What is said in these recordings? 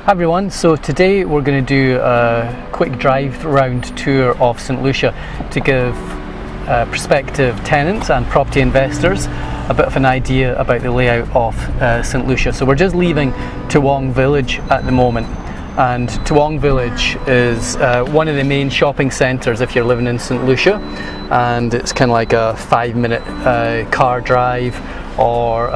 Hi everyone, so today we're going to do a quick drive round tour of St Lucia to give prospective tenants and property investors a bit of an idea about the layout of St Lucia. So we're just leaving Toowong Village at the moment, and Toowong Village is one of the main shopping centres if you're living in St Lucia, and it's kind of like a 5-minute car drive or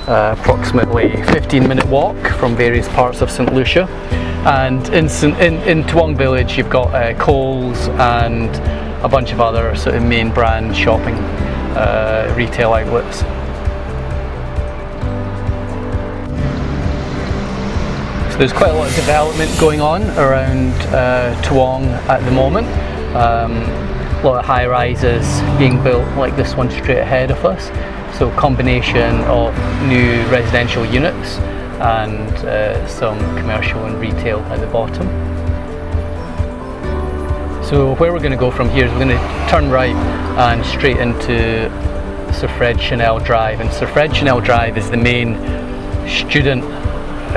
approximately 15-minute walk from various parts of St Lucia. And in Toowong Village you've got Coles and a bunch of other sort of main brand shopping retail outlets. So there's quite a lot of development going on around Toowong at the moment. A lot of high rises being built, like this one straight ahead of us. So combination of new residential units and some commercial and retail at the bottom. So where we're going to go from here is we're going to turn right and straight into Sir Fred Schonell Drive. And Sir Fred Schonell Drive is the main student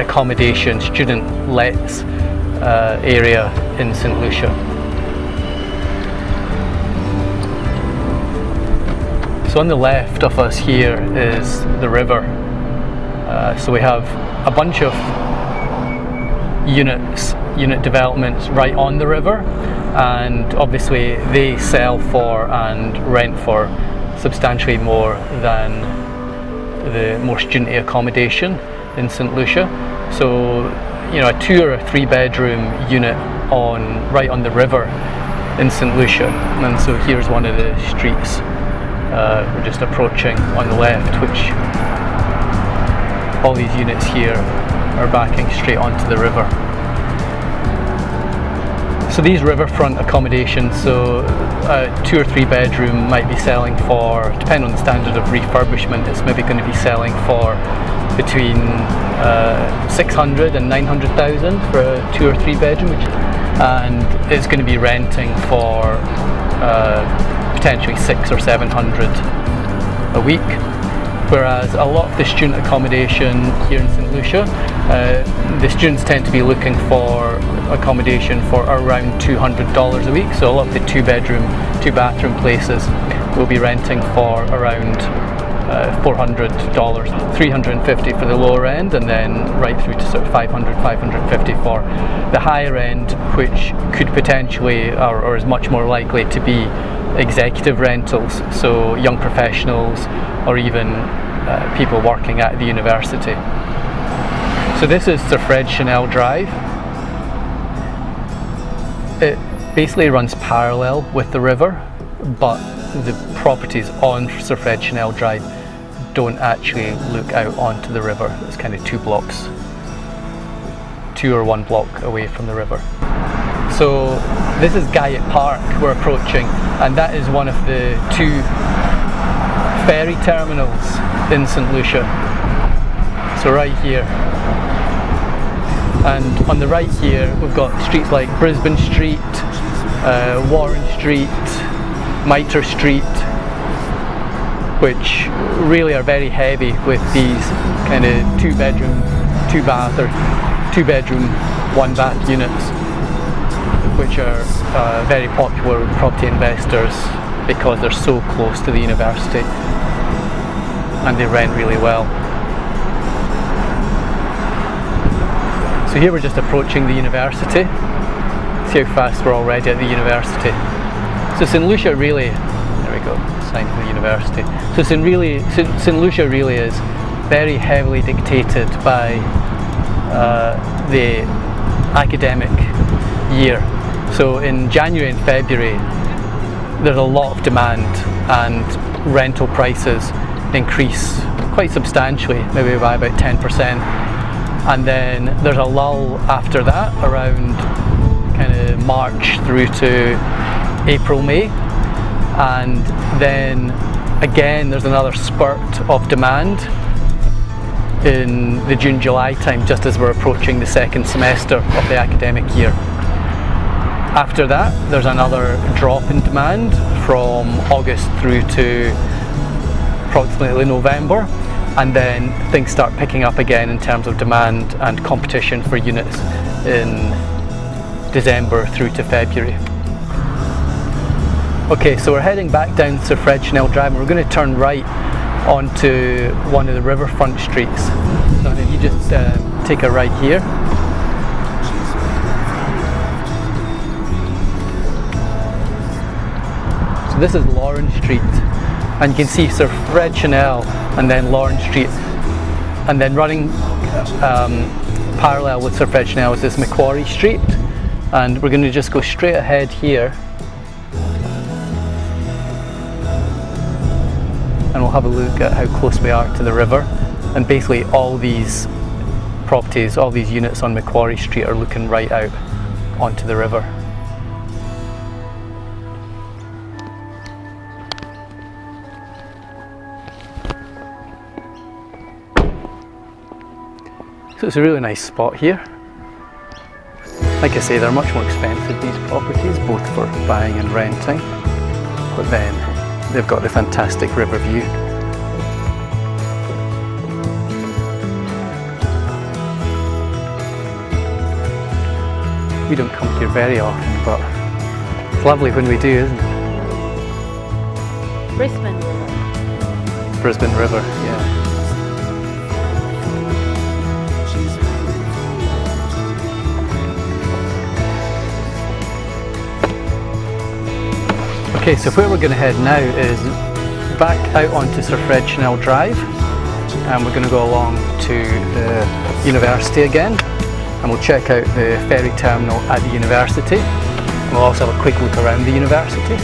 accommodation, student lets area in St Lucia. So on the left of us here is the river. So we have a bunch of unit developments right on the river, and obviously they sell for and rent for substantially more than the more student accommodation in St Lucia. So, you know, a 2 or 3 bedroom unit right on the river in St Lucia. And so here's one of the streets we're just approaching on the left, which all these units here are backing straight onto the river. So these riverfront accommodations, so a 2 or 3 bedroom might be selling for, depending on the standard of refurbishment, it's maybe going to be selling for between 600 and 900,000 for a 2 or 3 bedroom, and it's going to be renting for potentially 600 or 700 a week. Whereas a lot of the student accommodation here in St Lucia, the students tend to be looking for accommodation for around $200 a week. So a lot of the 2 bathroom places will be renting for around $400, $350 for the lower end, and then right through to sort of $500, $550 for the higher end, which could potentially or is much more likely to be executive rentals, so young professionals or even people working at the university. So this is Sir Fred Schonell Drive. It basically runs parallel with the river, but the properties on Sir Fred Schonell Drive don't actually look out onto the river. It's kind of 2 or 1 block away from the river. So this is Guyot Park we're approaching, and that is one of the 2 ferry terminals in St Lucia. So right here. And on the right here we've got streets like Brisbane Street, Warren Street, Mitre Street, which really are very heavy with these kind of 2 bedroom, 2 bath or 2 bedroom, 1 bath units, which are very popular with property investors because they're so close to the university and they rent really well. So here we're just approaching the university. See how fast we're already at the university. So St Lucia really, there we go, sign for the university. So St Lucia really is very heavily dictated by the academic year. So in January and February there's a lot of demand and rental prices increase quite substantially, maybe by about 10%, and then there's a lull after that around kind of March through to April, May, and then again there's another spurt of demand in the June, July time, just as we're approaching the 2nd semester of the academic year. After that there's another drop in demand from August through to approximately November, and then things start picking up again in terms of demand and competition for units in December through to February. Okay, so we're heading back down Sir Fred Schonell Drive, and we're going to turn right onto one of the riverfront streets. So if you just take a right here. So this is Lawrence Street, and you can see Sir Fred Schonell and then Lawrence Street, and then running parallel with Sir Fred Schonell is this Macquarie Street, and we're going to just go straight ahead here. And we'll have a look at how close we are to the river, and basically all these properties, all these units on Macquarie Street are looking right out onto the river. So it's a really nice spot here. Like I say, they're much more expensive, these properties, both for buying and renting, but then they've got the fantastic river view. We don't come here very often, but it's lovely when we do, isn't it? Brisbane River. Brisbane River, yeah. Okay, so where we're going to head now is back out onto Sir Fred Schonell Drive, and we're going to go along to the university again, and we'll check out the ferry terminal at the university, and we'll also have a quick look around the university.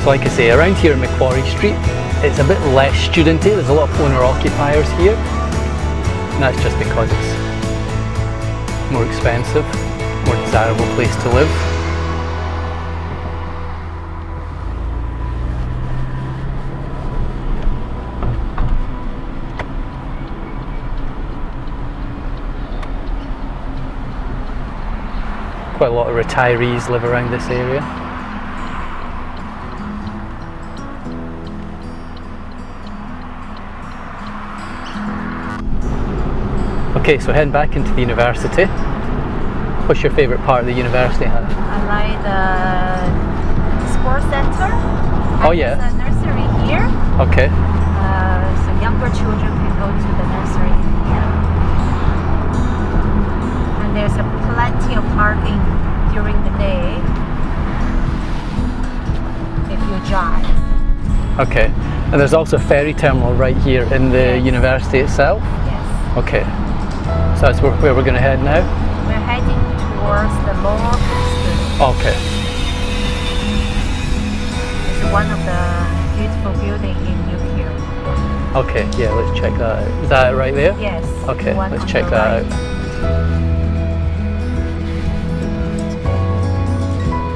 So like I say, around here in Macquarie Street, it's a bit less studenty. There's a lot of owner-occupiers here. And that's just because it's more expensive, more desirable place to live. Quite a lot of retirees live around this area. Okay, so heading back into the university. What's your favourite part of the university, Hannah? I like the sports center. Oh yeah. There's a nursery here. Okay. So younger children can go to the nursery here. And there's plenty of parking during the day if you drive. Okay. And there's also a ferry terminal right here in the university itself? Yes. Okay. So that's where we're going to head now? We're heading towards the lower Brisbane. Okay. It's one of the beautiful buildings in New Hill. Okay, yeah, let's check that out. Is that it right there? Yes. Okay, one let's on check the that right. out.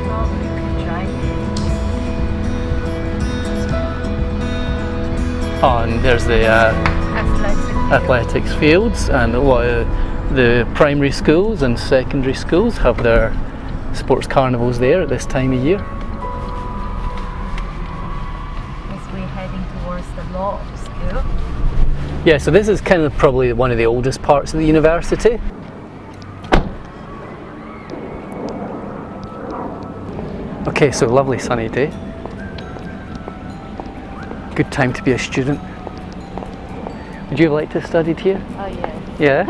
Oh, we can drive in. Oh, and there's the athletics fields, and a lot of the primary schools and secondary schools have their sports carnivals there at this time of year. As we're heading towards the law school. Yeah, so this is kind of probably one of the oldest parts of the university. Okay, so lovely sunny day. Good time to be a student. Would you have liked to have studied here? Oh yeah. Yeah?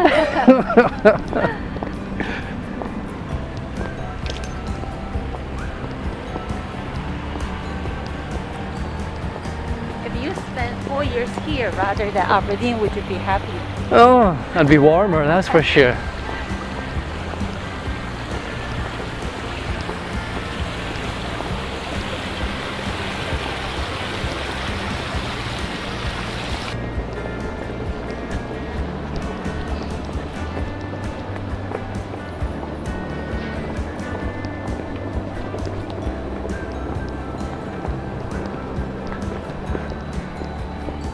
If you spend 4 years here rather than Aberdeen, would you be happy? Oh, I'd be warmer, that's for sure.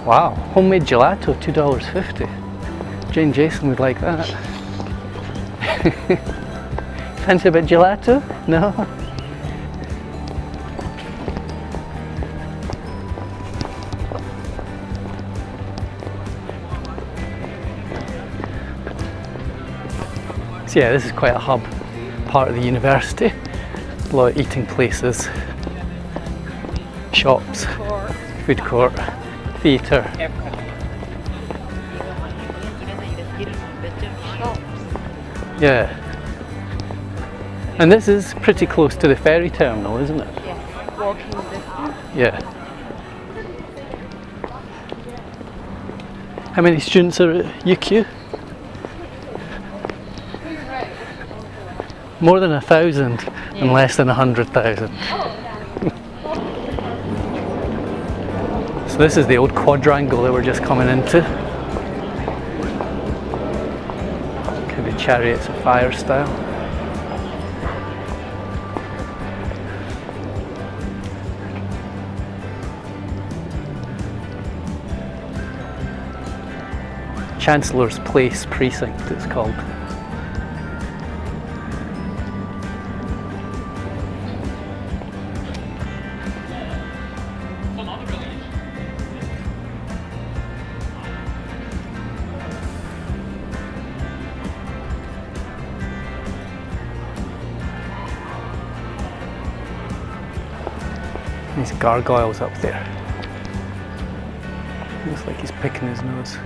Wow, homemade gelato, $2.50. Jane Jason would like that. Fancy a bit gelato? No? So yeah, this is quite a hub part of the university. A lot of eating places, shops, food court, theatre. Yeah. And this is pretty close to the ferry terminal, isn't it? Yeah, walking distance. Yeah. How many students are at UQ? More than 1,000 and less than 100,000. So this is the old quadrangle that we're just coming into. Could be chariots of fire style. Chancellor's Place Precinct it's called. These gargoyles up there. Looks like he's picking his nose.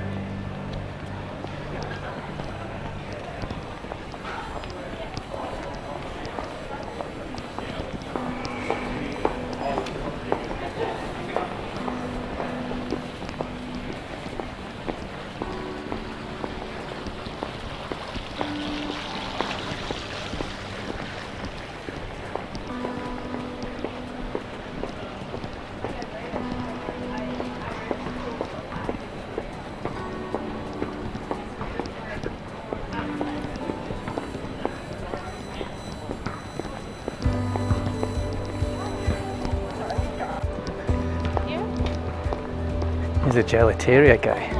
He's a gelateria guy.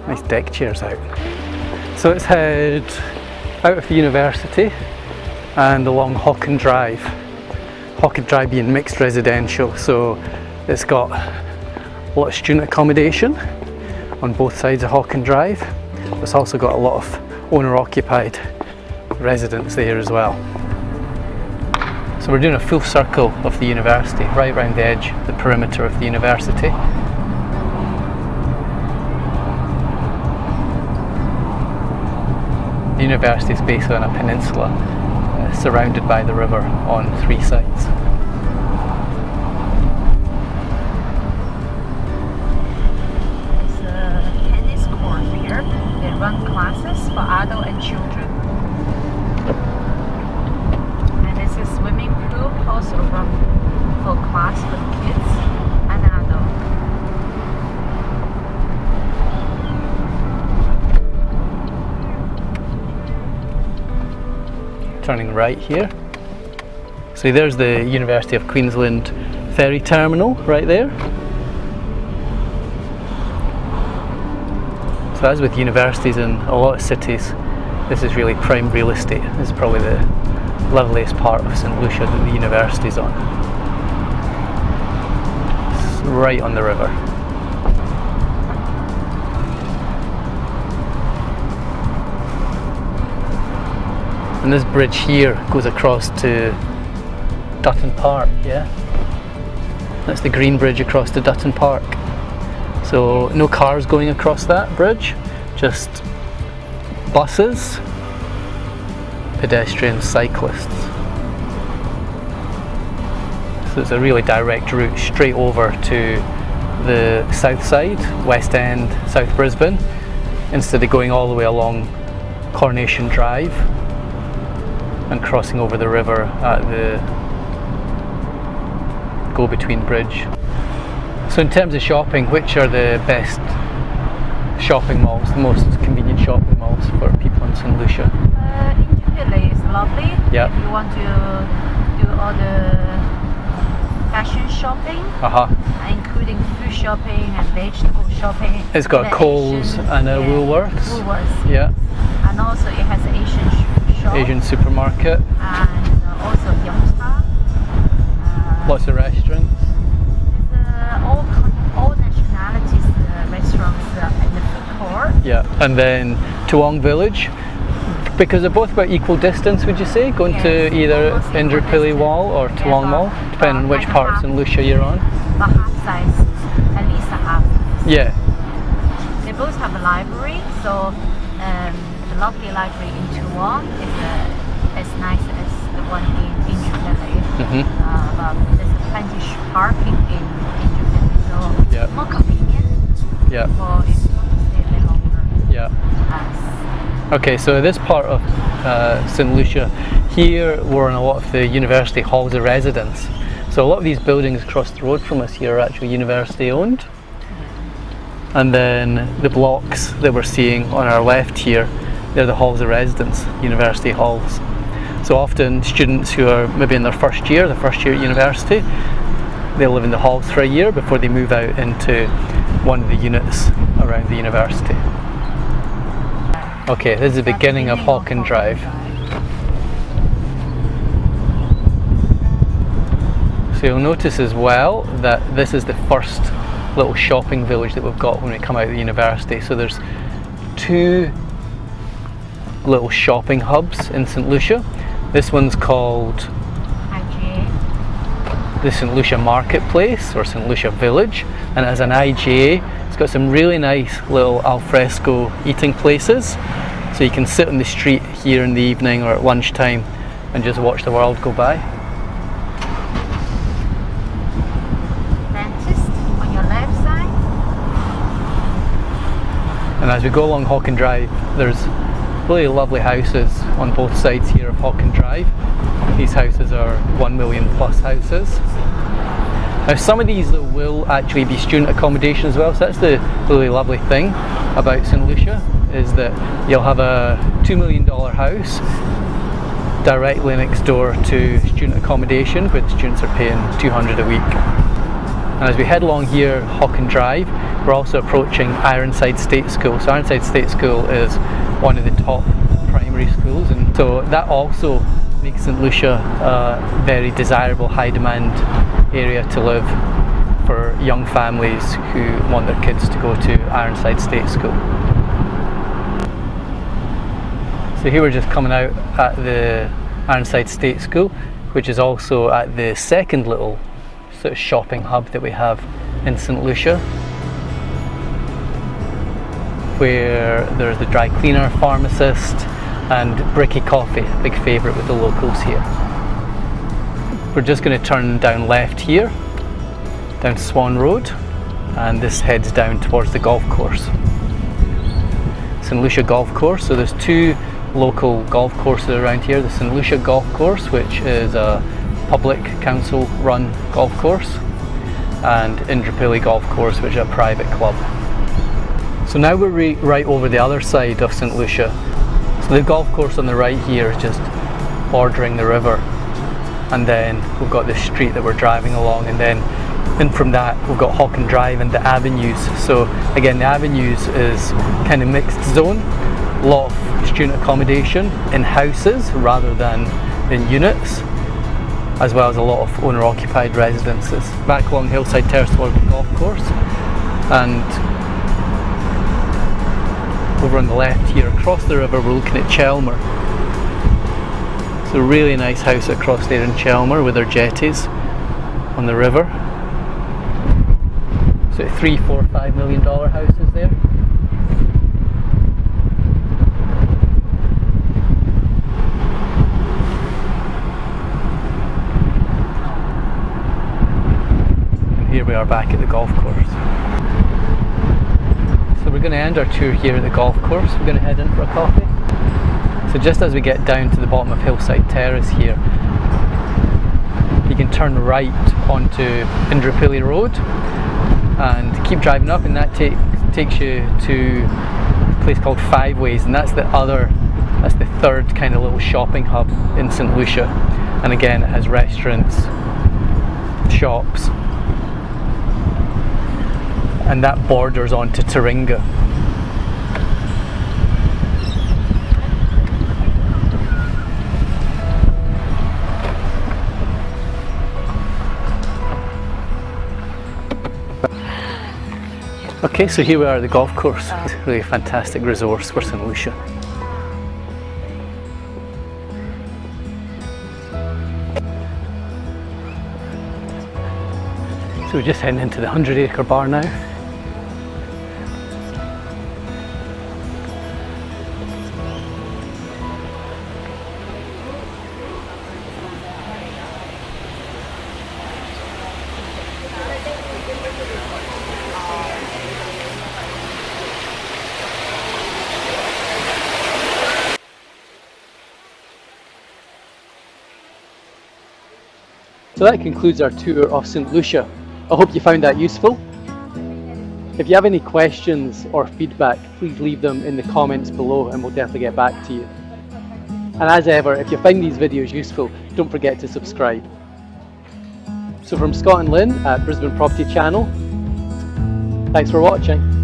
Nice deck chairs out. So let's head out of the university and along Hawken Drive. Hawken Drive being mixed residential, so it's got a lot of student accommodation on both sides of Hawken Drive. It's also got a lot of owner-occupied residents there as well. So we're doing a full circle of the university, right around the edge, the perimeter of the university. The university is based on a peninsula, surrounded by the river on 3 sides. There's a tennis court here. They run classes for adults and children. And there's a swimming pool also run for class for kids and adults. Turning right here. So there's the University of Queensland ferry terminal right there. So as with universities in a lot of cities, this is really prime real estate. This is probably the loveliest part of St Lucia that the university's on. It's right on the river. And this bridge here goes across to Dutton Park, yeah? That's the green bridge across to Dutton Park. So no cars going across that bridge, just buses, pedestrians, cyclists. So it's a really direct route straight over to the south side, West End, South Brisbane, instead of going all the way along Coronation Drive and crossing over the river at the go-between bridge. So in terms of shopping, which are the best shopping malls, the most convenient shopping malls for people in St Lucia? Interville is lovely. Yep. If you want to do all the fashion shopping, including food shopping and vegetable shopping. It's got and Coles Asian, and a Woolworths. Woolworths. Yeah. And also it has Asian shop. Asian supermarket. And also Youngstown. Lots of restaurants. There's all nationalities restaurants in the food court. Yeah, and then Toowong Village. Because they're both about equal distance, would you say? Going to either Indooroopilly Wall or Toowong Mall, depending on which part of St Lucia you're on. But half size, at least a half. Yeah. They both have a library, so the lovely library in Toowong is as nice as the one in Indooroopilly. But there's plenty of parking in Indooroopilly, so it's more convenient for if you want to stay a bit longer. Yeah. Okay, so this part of St Lucia, here we're in a lot of the university halls of residence. So a lot of these buildings across the road from us here are actually university owned. And then the blocks that we're seeing on our left here, they're the halls of residence, university halls. So often students who are maybe in their first year at university, they'll live in the halls for a year before they move out into one of the units around the university. Okay, this is the beginning of Hawken Drive. So you'll notice as well that this is the first little shopping village that we've got when we come out of the university. So there's two little shopping hubs in St Lucia. This one's called the St Lucia Marketplace or St Lucia Village, and as an IGA it's got some really nice little alfresco eating places, so you can sit on the street here in the evening or at lunchtime and just watch the world go by. Dentist on your left side. And as we go along Hawken Drive, there's really lovely houses on both sides here of Hawken Drive. These houses are 1 million plus houses. Now some of these though will actually be student accommodation as well, so that's the really lovely thing about St Lucia, is that you'll have a $2 million house directly next door to student accommodation where the students are paying $200 a week. And as we head along here Hawken Drive, we're also approaching Ironside State School. So Ironside State School is one of the top primary schools, and so that also makes St Lucia a very desirable, high demand area to live for young families who want their kids to go to Ironside State School. So here we're just coming out at the Ironside State School, which is also at the second little sort of shopping hub that we have in St Lucia, where there's the dry cleaner, pharmacist and Bricky Coffee, big favourite with the locals here. We're just going to turn down left here, down Swan Road, and this heads down towards the golf course. St Lucia Golf Course, so there's two local golf courses around here. The St Lucia Golf Course, which is a public council run golf course, and Indooroopilly Golf Course, which is a private club. So now we're right over the other side of St Lucia. So the golf course on the right here is just bordering the river, and then we've got this street that we're driving along, and then in from that we've got Hawken Drive and the avenues. So again, the avenues is kind of mixed zone, a lot of student accommodation in houses rather than in units, as well as a lot of owner occupied residences. Back along Hillside Terrace towards the golf course, and over on the left here across the river we're looking at Chelmer. It's a really nice house across there in Chelmer with their jetties on the river. So $3, $4, $5 million houses there. And here we are back at the golf course. So we're going to end our tour here at the golf course. We're going to head in for a coffee. So just as we get down to the bottom of Hillside Terrace here, you can turn right onto Indooroopilly Road and keep driving up, and that takes you to a place called Five Ways, and that's the third kind of little shopping hub in St Lucia. And again, it has restaurants, shops, and that borders onto Taringa. Okay, so here we are at the golf course. It's really a fantastic resource for St Lucia. So we're just heading into the 100-acre bar now. So that concludes our tour of St Lucia. I hope you found that useful. If you have any questions or feedback, please leave them in the comments below and we'll definitely get back to you. And as ever, if you find these videos useful, don't forget to subscribe. So from Scott and Lynn at Brisbane Property Channel, thanks for watching.